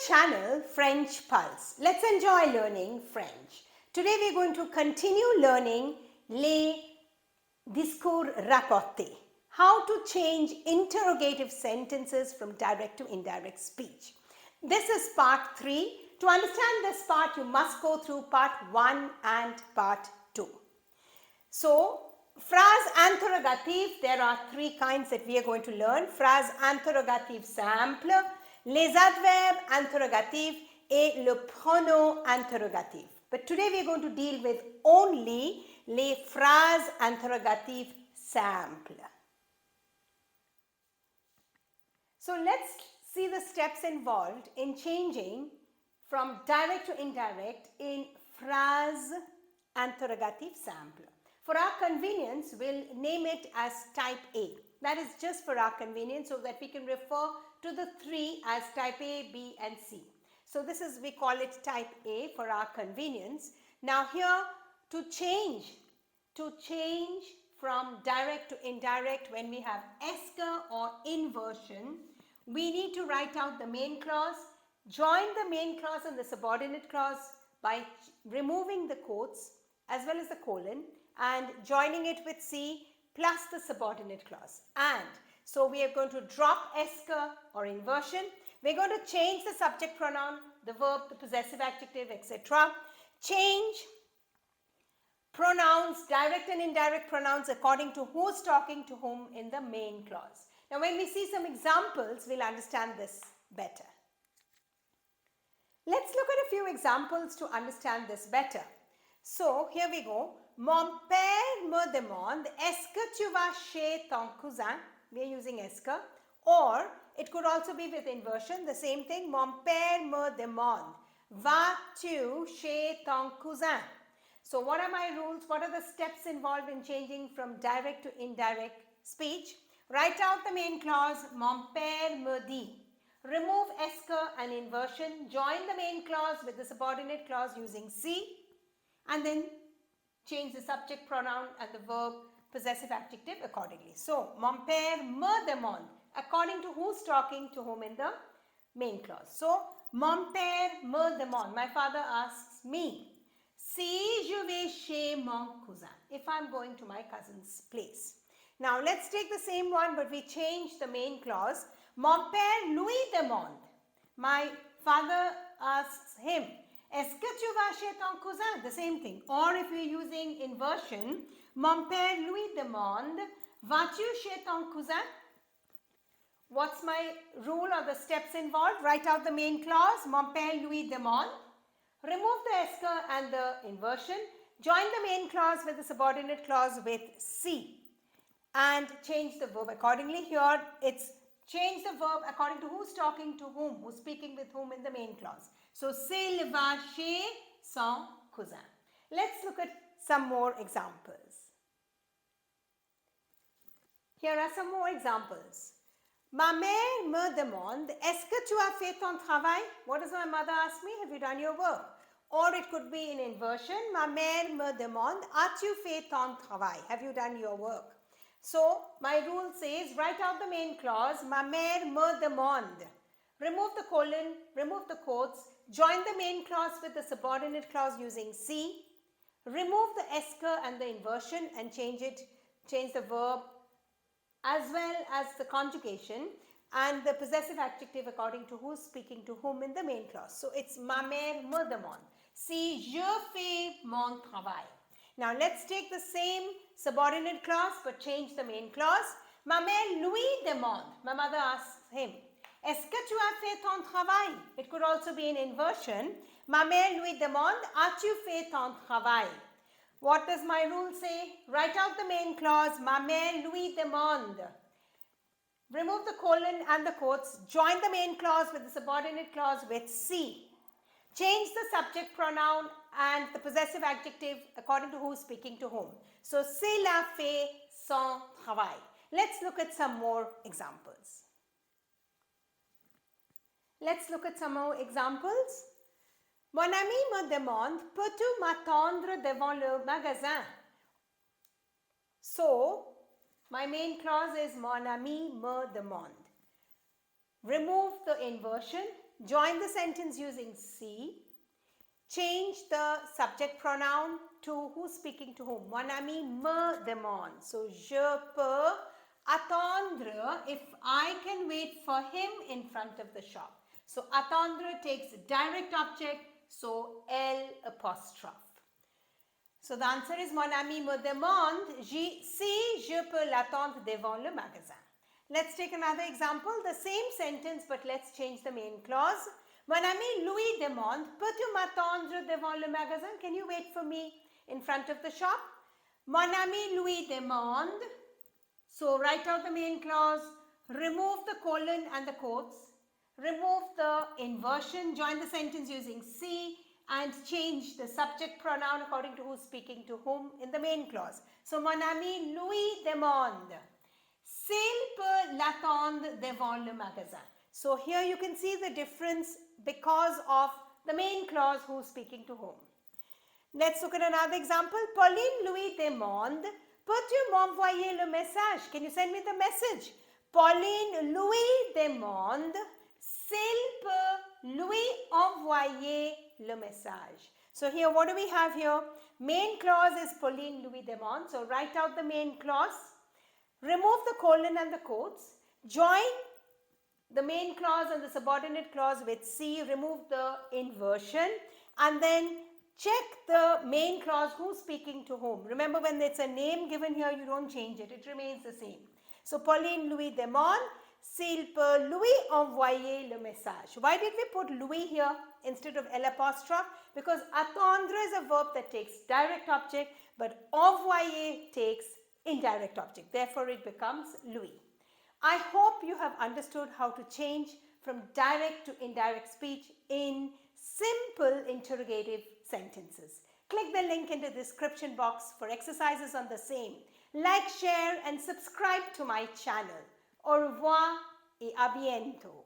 channel French Pulse. Let's enjoy learning French. Today we are going to continue learning les discours rapporte. How to change interrogative sentences from direct to indirect speech. This is part 3. To understand this part, you must go through part 1 and part 2. So, phrase interrogative, there are 3 kinds that we are going to learn. Phrase interrogative simple, les adverbes interrogatifs et le pronom interrogatif. But today we are going to deal with only les phrases interrogatives simples. So let's see the steps involved in changing from direct to indirect in phrase interrogative simple. For our convenience, we'll name it as type A. That is just for our convenience so that we can refer to the 3 as type A, B and C. So this is, we call it type A for our convenience. Now here to change from direct to indirect when we have esker or inversion, we need to write out the main clause, join the main clause and the subordinate clause by removing the quotes as well as the colon and joining it with C plus the subordinate clause. And so we are going to drop esker or inversion. We're going to change the subject pronoun, the verb, the possessive adjective, etc. Change pronouns, direct and indirect pronouns according to who's talking to whom in the main clause. Now when we see some examples, we'll understand this better. Let's look at a few examples to understand this better. So here we go. Mon père me demande, est-ce que tu vas chez ton cousin? We are using esker. Or it could also be with inversion, the same thing. Mon père me demande, vas-tu chez ton cousin? So what are my rules? What are the steps involved in changing from direct to indirect speech? Write out the main clause, mon père me dit. Remove esker and inversion. Join the main clause with the subordinate clause using C. And then change the subject pronoun and the verb possessive adjective accordingly. So, mon père me demande, according to who's talking to whom in the main clause. So, mon père me demande, my father asks me, si je vais chez mon cousin, if I'm going to my cousin's place. Now, let's take the same one, but we change the main clause. Mon père lui demande, my father asks him, est-ce que tu vas chez ton cousin? The same thing. Or if we're using inversion, mon père lui demande, vas-tu chez ton cousin? What's my rule or the steps involved? Write out the main clause, mon père lui demande. Remove the esker and the inversion. Join the main clause with the subordinate clause with C. And change the verb accordingly. Here it's change the verb according to who's talking to whom, who's speaking with whom in the main clause. So, s'il va chez son cousin. Let's look at some more examples. Here are some more examples. Ma mère me demande, est-ce que tu as fait ton travail? What does my mother ask me? Have you done your work? Or it could be in inversion. Ma mère me demande, as-tu fait ton travail? Have you done your work? So, my rule says, write out the main clause, ma mère me demande. Remove the colon, remove the quotes, join the main clause with the subordinate clause using C, remove the esker and the inversion and change the verb as well as the conjugation and the possessive adjective according to who's speaking to whom in the main clause. So it's ma mère me demande. Si je fais mon travail. Now let's take the same subordinate clause but change the main clause. Ma mère lui demande. My mother asks him. Est-ce que tu as fait ton travail? It could also be in inversion. Ma mère lui demande, as-tu fait ton travail? What does my rule say? Write out the main clause, ma mère lui demande. Remove the colon and the quotes. Join the main clause with the subordinate clause with C. Change the subject pronoun and the possessive adjective according to who's speaking to whom. So, s'il a fait son travail. Let's look at some more examples. Let's look at some more examples. Mon ami me demande, peux-tu m'attendre devant le magasin? So, my main clause is mon ami me demande. Remove the inversion. Join the sentence using si. Change the subject pronoun to who's speaking to whom. Mon ami me demande. So, je peux attendre if I can wait for him in front of the shop. So, attendre takes direct object. So, L apostrophe. So, the answer is mon ami me demande si je peux l'attendre devant le magasin. Let's take another example. The same sentence, but let's change the main clause. Mon ami Louis demande, peux-tu m'attendre devant le magasin? Can you wait for me in front of the shop? Mon ami Louis demande. So write out the main clause, remove the colon and the quotes, remove the inversion, join the sentence using si, and change the subject pronoun according to who's speaking to whom in the main clause. So mon ami Louis demande, s'il peut l'attendre devant le magasin. So here you can see the difference because of the main clause who's speaking to whom. Let's look at another example. Pauline Louis demande, peux-tu m'envoyer le message? Can you send me the message? Pauline Louis demande, s'il peut lui envoyer le message. So here what do we have here? Main clause is Pauline Louis demande. So write out the main clause. Remove the colon and the quotes. Join the main clause and the subordinate clause with si. Remove the inversion. And then check the main clause who's speaking to whom. Remember, when it's a name given here, you don't change it. It remains the same. So, Pauline Louis demande, s'il peut lui envoyer le message. Why did we put Louis here instead of L apostrophe? Because attendre is a verb that takes direct object, but envoyer takes indirect object. Therefore, it becomes Louis. I hope you have understood how to change from direct to indirect speech in simple interrogative sentences. Click the link in the description box for exercises on the same. Like, share and subscribe to my channel. Au revoir et à bientôt.